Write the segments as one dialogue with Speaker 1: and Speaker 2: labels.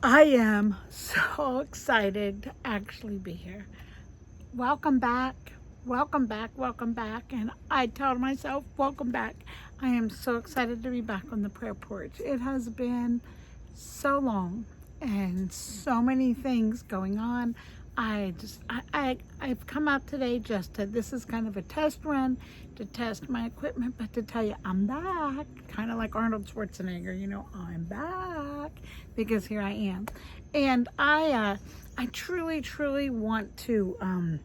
Speaker 1: I am so excited to actually be here. Welcome back, welcome back, welcome back. And I tell myself, welcome back. I am so excited to be back on the prayer porch. It has been so long and so many things going on. I've come out today this is kind of a test run to test my equipment, but to tell you I'm back, kind of like Arnold Schwarzenegger, I'm back because here I am. And I truly want to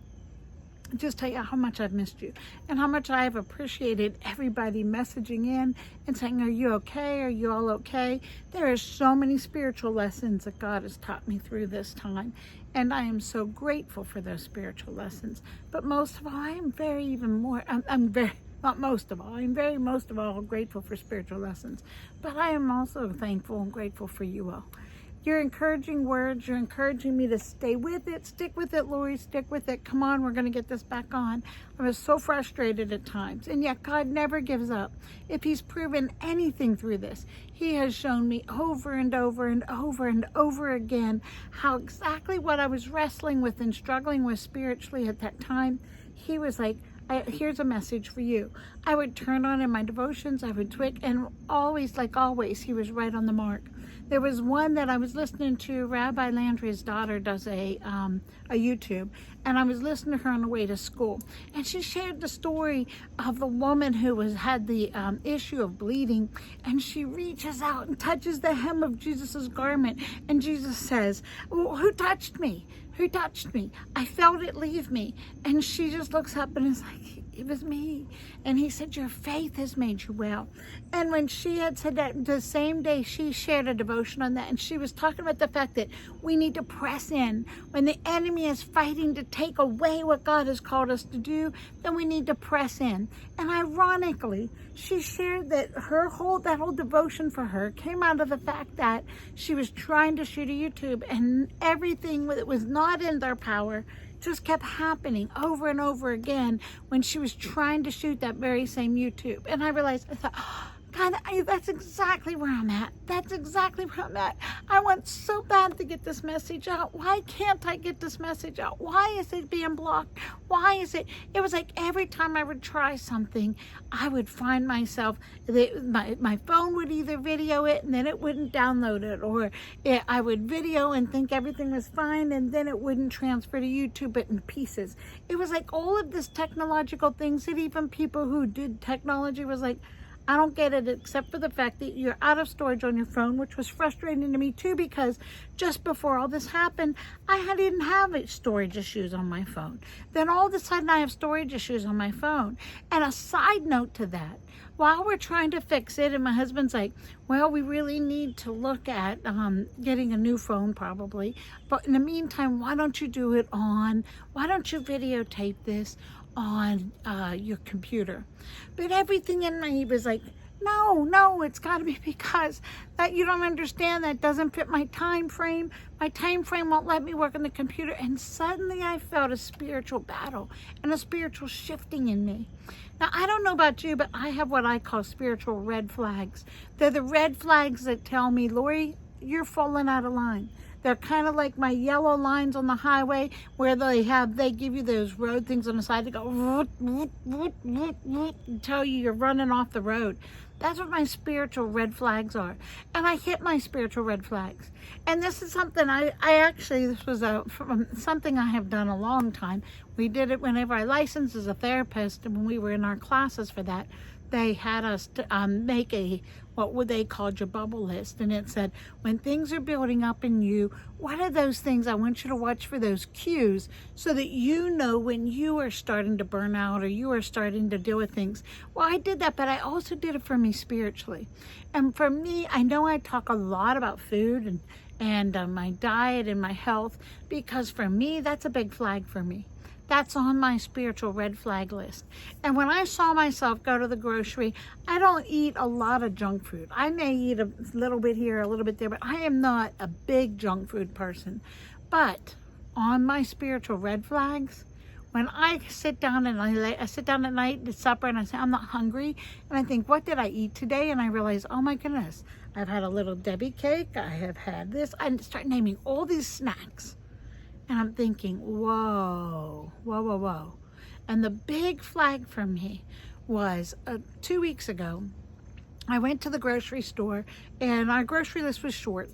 Speaker 1: just tell you how much I've missed you and how much I've appreciated everybody messaging in and saying, are you okay? Are you all okay? There are so many spiritual lessons that God has taught me through this time. And I am so grateful for those spiritual lessons. But most of all, I'm very most of all grateful for spiritual lessons. But I am also thankful and grateful for you all. Your encouraging words, you're encouraging me to stay with it. Stick with it, Lori, stick with it. Come on, we're going to get this back on. I was so frustrated at times, and yet God never gives up. If he's proven anything through this, he has shown me over and over and over and over again how exactly what I was wrestling with and struggling with spiritually at that time, he was like, here's a message for you. I would turn on in my devotions, I would tweak, and always, like always, he was right on the mark. There was one that I was listening to. Rabbi Landry's daughter does a YouTube, and I was listening to her on the way to school, and she shared the story of the woman who had the issue of bleeding, and she reaches out and touches the hem of Jesus's garment, and Jesus says, well, who touched me? Who touched me? I felt it leave me. And she just looks up and is like, it was me. And he said, your faith has made you well. And when she had said that, the same day she shared a devotion on that, and she was talking about the fact that we need to press in. When the enemy is fighting to take away what God has called us to do, then we need to press in. And ironically, she shared that that whole devotion for her came out of the fact that she was trying to shoot a YouTube, and everything that was not in their power just kept happening over and over again when she was trying to shoot that very same YouTube. And I realized, I thought, oh, God, that's exactly where I'm at. That's exactly where I'm at. I want so bad to get this message out. Why can't I get this message out? Why is it being blocked? Why is it? It was like every time I would try something, I would find myself, my phone would either video it and then it wouldn't download it, or I would video and think everything was fine and then it wouldn't transfer to YouTube but in pieces. It was like all of this technological things that even people who did technology was like, I don't get it, except for the fact that you're out of storage on your phone, which was frustrating to me too, because just before all this happened, I didn't have storage issues on my phone. Then all of a sudden I have storage issues on my phone. And a side note to that, while we're trying to fix it, and my husband's like, well, we really need to look at getting a new phone probably. But in the meantime, why don't you videotape this on your computer? But everything in me was like, no, it's got to be because that you don't understand, that doesn't fit my time frame. My time frame won't let me work on the computer. And suddenly I felt a spiritual battle and a spiritual shifting in me. Now, I don't know about you, but I have what I call spiritual red flags. They're the red flags that tell me, Lori, you're falling out of line. They're kind of like my yellow lines on the highway where they give you those road things on the side to go whoop, whoop, whoop, whoop, whoop, and tell you you're running off the road. That's what my spiritual red flags are. And I hit my spiritual red flags. And this is something this was something I have done a long time. We did it whenever I licensed as a therapist, and when we were in our classes for that, they had us to make what would they call your bubble list. And it said, when things are building up in you, what are those things? I want you to watch for those cues so that you know when you are starting to burn out or you are starting to deal with things. Well, I did that, but I also did it for me spiritually. And for me, I know I talk a lot about food and my diet and my health, because for me, that's a big flag for me. That's on my spiritual red flag list. And when I saw myself go to the grocery, I don't eat a lot of junk food. I may eat a little bit here, a little bit there, but I am not a big junk food person. But on my spiritual red flags, when I sit down and I sit down at night to supper and I say, I'm not hungry. And I think, what did I eat today? And I realize, oh my goodness, I've had a little Debbie cake. I have had this. I start naming all these snacks. And I'm thinking, whoa, whoa, whoa, whoa. And the big flag for me was 2 weeks ago, I went to the grocery store and our grocery list was short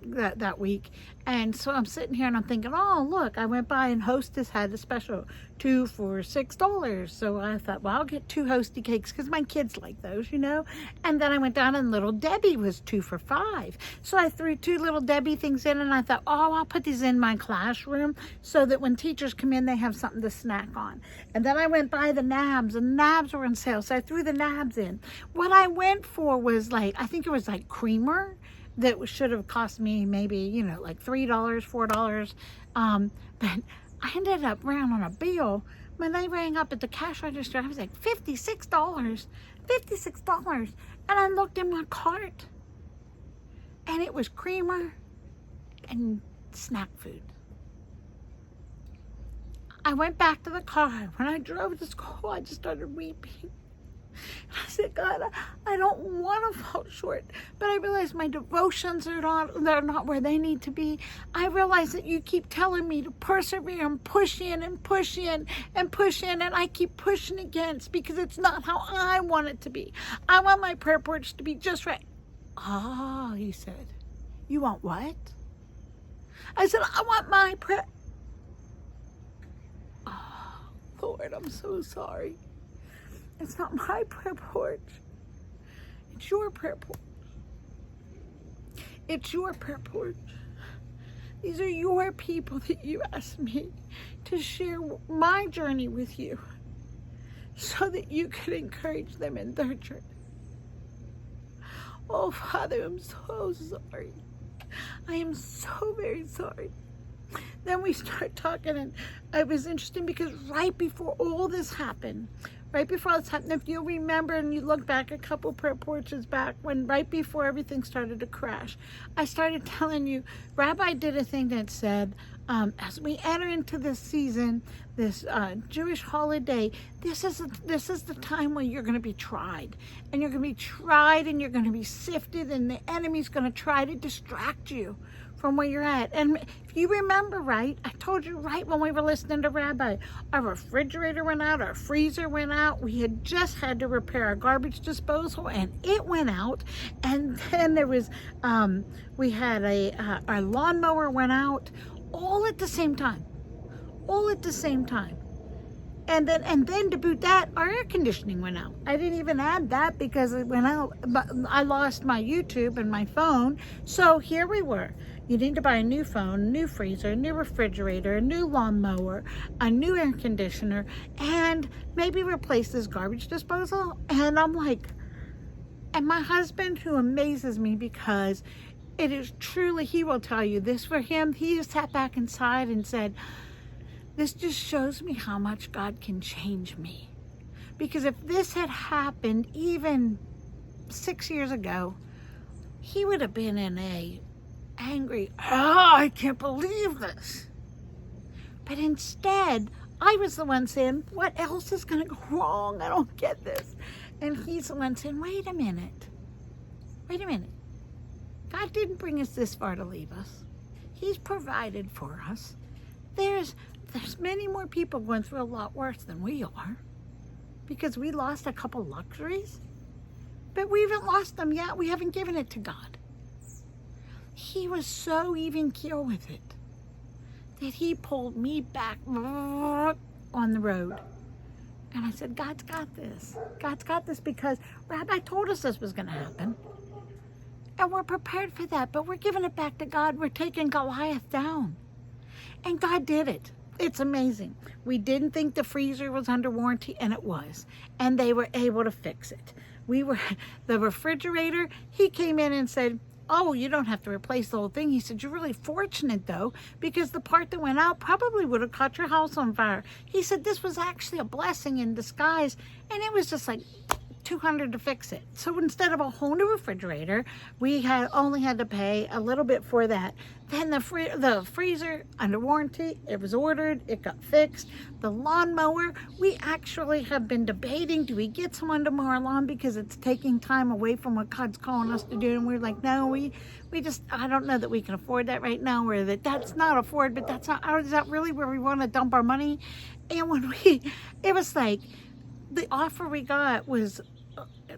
Speaker 1: that week. And so I'm sitting here and I'm thinking, oh, look, I went by and Hostess had a special 2 for $6. So I thought, well, I'll get 2 Hosty cakes because my kids like those, you know. And then I went down and Little Debbie was 2 for $5. So I threw 2 Little Debbie things in and I thought, oh, I'll put these in my classroom so that when teachers come in, they have something to snack on. And then I went by the nabs and the nabs were on sale. So I threw the nabs in. What I went for was like, I think it was like creamer that should have cost me maybe, you know, like $3, $4. But I ended up round on a bill. When they rang up at the cash register, I was like, $56, $56. And I looked in my cart and it was creamer and snack food. I went back to the car. When I drove to school, I just started weeping. I said, God, I don't want to fall short, but I realize my devotions are not where they need to be. I realize that you keep telling me to persevere and push in and push in and push in, and I keep pushing against because it's not how I want it to be. I want my prayer porch to be just right. Ah, he said, you want what? I said, I want my prayer. Oh, Lord, I'm so sorry. It's not my prayer porch. It's your prayer porch. It's your prayer porch. These are your people that you asked me to share my journey with you so that you could encourage them in their journey. Oh, Father, I'm so sorry. I am so very sorry. Then we start talking, and it was interesting because right before all this happened, if you'll remember and you look back a couple prayer porches back, when right before everything started to crash, I started telling you, Rabbi did a thing that said, as we enter into this season, this Jewish holiday, this is the time when you're going to be tried. And you're going to be tried and you're going to be sifted, and the enemy's going to try to distract you from where you're at. And if you remember right, I told you right when we were listening to Rabbi, our refrigerator went out, our freezer went out. We had just had to repair our garbage disposal and it went out. And then there was, we had our lawnmower went out all at the same time. And then to boot that, our air conditioning went out. I didn't even add that because it went out, but I lost my YouTube and my phone. So here we were. You need to buy a new phone, a new freezer, a new refrigerator, a new lawnmower, a new air conditioner, and maybe replace this garbage disposal. And I'm like, and my husband, who amazes me because it is truly, he will tell you this for him. He just sat back inside and said, this just shows me how much God can change me. Because if this had happened even 6 years ago, he would have been in a angry, I can't believe this. But instead, I was the one saying, what else is going to go wrong? I don't get this. And he's the one saying, wait a minute. God didn't bring us this far to leave us. He's provided for us. There's many more people going through a lot worse than we are because we lost a couple luxuries, but we haven't lost them yet. We haven't given it to God. He was so even keel with it that he pulled me back on the road. And I said, God's got this. God's got this because Rabbi told us this was going to happen. And we're prepared for that, but we're giving it back to God. We're taking Goliath down. And God did it. It's amazing. We didn't think the freezer was under warranty, and it was. And they were able to fix it. The refrigerator, he came in and said, oh, you don't have to replace the whole thing. He said, you're really fortunate, though, because the part that went out probably would have caught your house on fire. He said, this was actually a blessing in disguise. And it was just like, $200 to fix it. So instead of a whole new refrigerator, we only had to pay a little bit for that. Then the freezer, under warranty, it was ordered, it got fixed. The lawnmower, we actually have been debating, do we get someone to mow our lawn because it's taking time away from what God's calling us to do? And we're like, no, we just, I don't know that we can afford that right now, or that's not afford, but that's not, is that really where we want to dump our money? And when it was like, the offer we got was,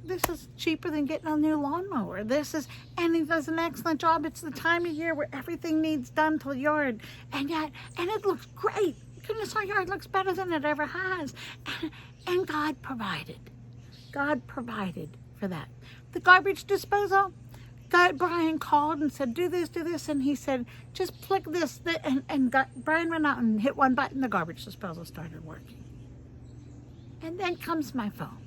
Speaker 1: this is cheaper than getting a new lawnmower. And he does an excellent job. It's the time of year where everything needs done to the yard. And it looks great. Goodness, our yard looks better than it ever has. And God provided. God provided for that. The garbage disposal, Brian called and said, do this. And he said, just click this. And Brian went out and hit one button. The garbage disposal started working. And then comes my phone.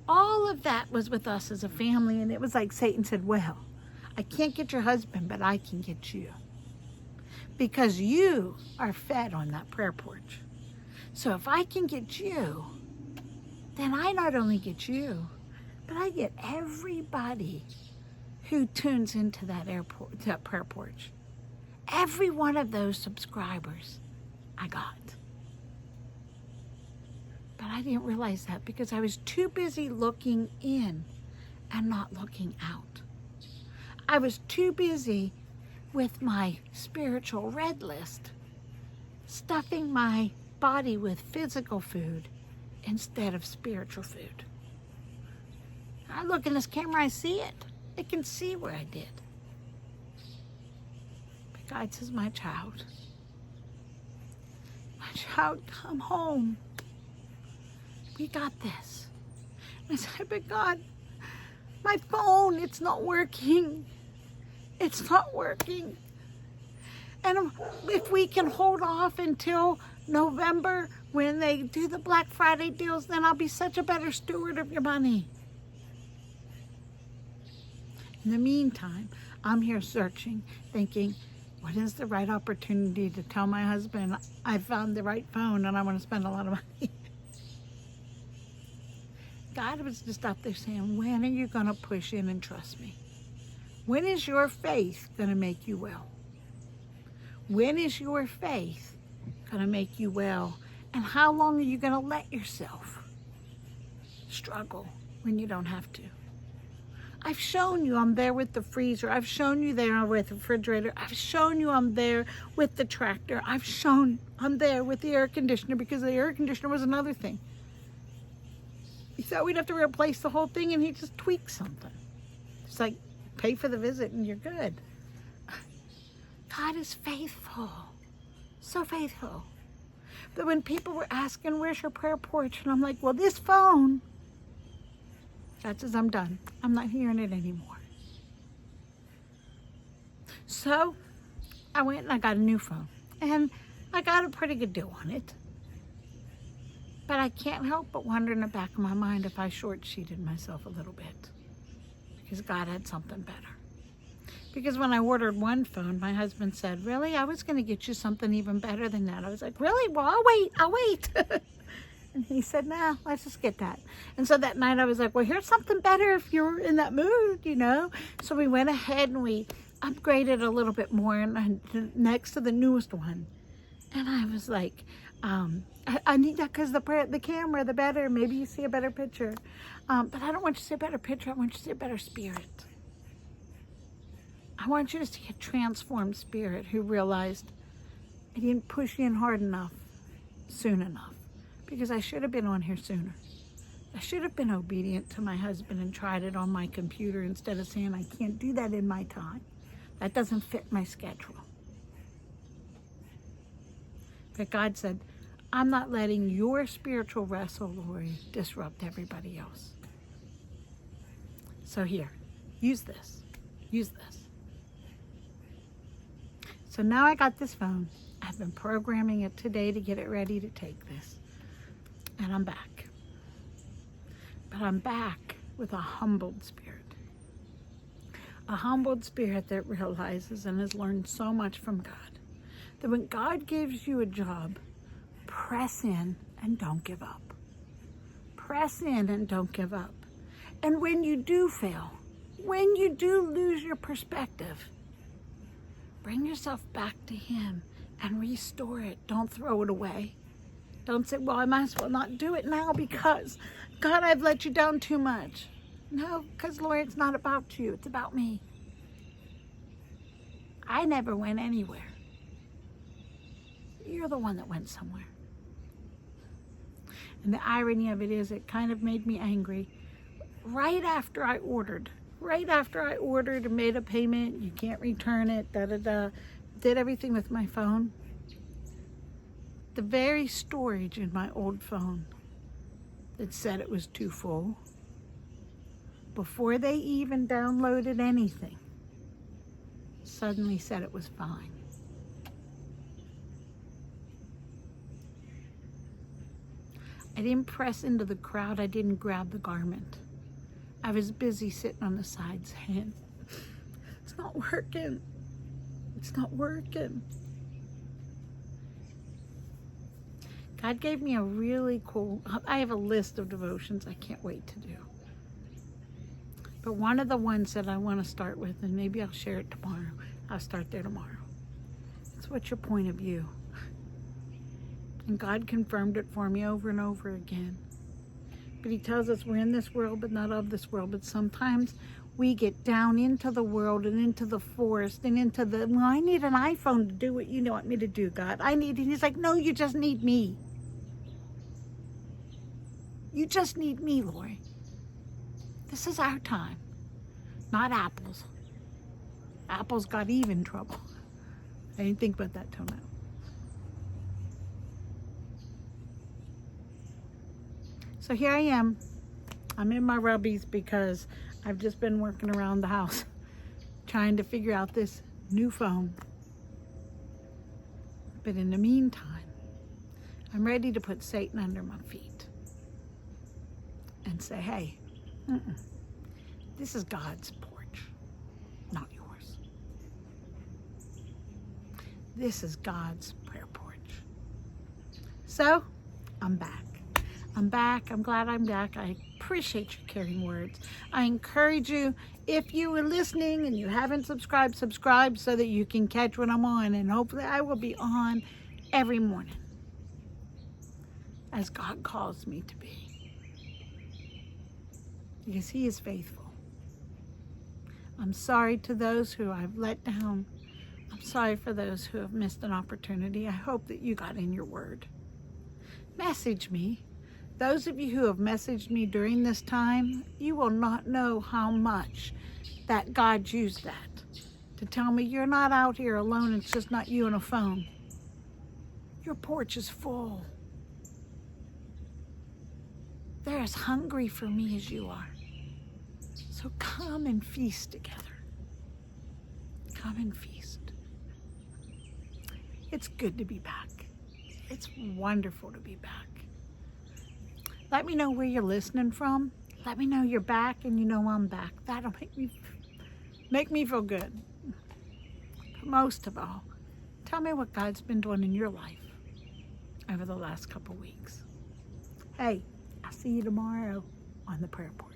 Speaker 1: All of that was with us as a family, and it was like Satan said, well, I can't get your husband, but I can get you. Because you are fed on that prayer porch. So if I can get you, then I not only get you, but I get everybody who tunes into that prayer porch. Every one of those subscribers I got. But I didn't realize that because I was too busy looking in and not looking out. I was too busy with my spiritual red list, stuffing my body with physical food instead of spiritual food. I look in this camera, I see it. I can see where I did. But God says, my child, come home. We got this. I said, but God, my phone, it's not working. It's not working. And if we can hold off until November when they do the Black Friday deals, then I'll be such a better steward of your money. In the meantime, I'm here searching, thinking, what is the right opportunity to tell my husband I found the right phone and I want to spend a lot of money? God was just up there saying, when are you going to push in and trust me? When is your faith going to make you well? When is your faith going to make you well? And how long are you going to let yourself struggle when you don't have to? I've shown you I'm there with the freezer. I've shown you there with the refrigerator. I've shown you I'm there with the tractor. I've shown I'm there with the air conditioner, because the air conditioner was another thing. He thought we'd have to replace the whole thing, and he just tweaked something. It's like, pay for the visit and you're good. God is faithful. So faithful. But when people were asking, where's your prayer porch? And I'm like, well, this phone. God says, I'm done. I'm not hearing it anymore. So I went and I got a new phone. And I got a pretty good deal on it. But I can't help but wonder in the back of my mind if I short-sheeted myself a little bit. Because God had something better. Because when I ordered one phone, my husband said, really? I was going to get you something even better than that. I was like, really? Well, I'll wait. And he said, nah, let's just get that. And so that night I was like, well, here's something better if you're in that mood, you know. So we went ahead and we upgraded a little bit more and next to the newest one. And I was like, I need that because the camera, the better, maybe you see a better picture. But I don't want you to see a better picture. I want you to see a better spirit. I want you to see a transformed spirit who realized I didn't push in hard enough, soon enough, because I should have been on here sooner. I should have been obedient to my husband and tried it on my computer instead of saying I can't do that in my time. That doesn't fit my schedule. But God said, I'm not letting your spiritual wrestle, Lori, disrupt everybody else. So here, use this. Use this. So now I got this phone. I've been programming it today to get it ready to take this. And I'm back. But I'm back with a humbled spirit. A humbled spirit that realizes and has learned so much from God. That when God gives you a job, press in and don't give up. press in and don't give up. And when you do fail, when you do lose your perspective, bring yourself back to Him and restore it. Don't throw it away. Don't say, well, I might as well not do it now because, God, I've let you down too much. No, because, Lord, it's not about you. It's about me. I never went anywhere. You're the one that went somewhere. And the irony of it is, it kind of made me angry. Right after I ordered and made a payment, you can't return it, did everything with my phone. The very storage in my old phone that said it was too full, before they even downloaded anything, suddenly said it was fine. I didn't press into the crowd. I didn't grab the garment. I was busy sitting on the side saying, it's not working. It's not working. God gave me a really cool, I have a list of devotions I can't wait to do. But one of the ones that I want to start with, and maybe I'll share it tomorrow. I'll start there tomorrow. It's what's your point of view? And God confirmed it for me over and over again. But He tells us we're in this world, but not of this world. But sometimes we get down into the world and into the forest and into the, well, I need an iPhone to do what you want me to do, God. And He's like, no, you just need me. You just need me, Lori. This is our time, not Apple's. Apple's got Eve in trouble. I didn't think about that till now. So here I am. I'm in my rubbies because I've just been working around the house trying to figure out this new phone. But in the meantime, I'm ready to put Satan under my feet and say, hey, this is God's porch, not yours. This is God's prayer porch. So, I'm back. I'm back. I'm glad I'm back. I appreciate your caring words. I encourage you, if you were listening and you haven't subscribed, subscribe so that you can catch when I'm on. And hopefully I will be on every morning as God calls me to be. Because He is faithful. I'm sorry to those who I've let down. I'm sorry for those who have missed an opportunity. I hope that you got in your word. Message me. Those of you who have messaged me during this time, you will not know how much that God used that to tell me you're not out here alone. It's just not you and a phone. Your porch is full. They're as hungry for me as you are. So come and feast together. Come and feast. It's good to be back. It's wonderful to be back. Let me know where you're listening from. Let me know you're back and you know I'm back. That'll make me feel good. But most of all, tell me what God's been doing in your life over the last couple weeks. Hey, I'll see you tomorrow on the prayer porch.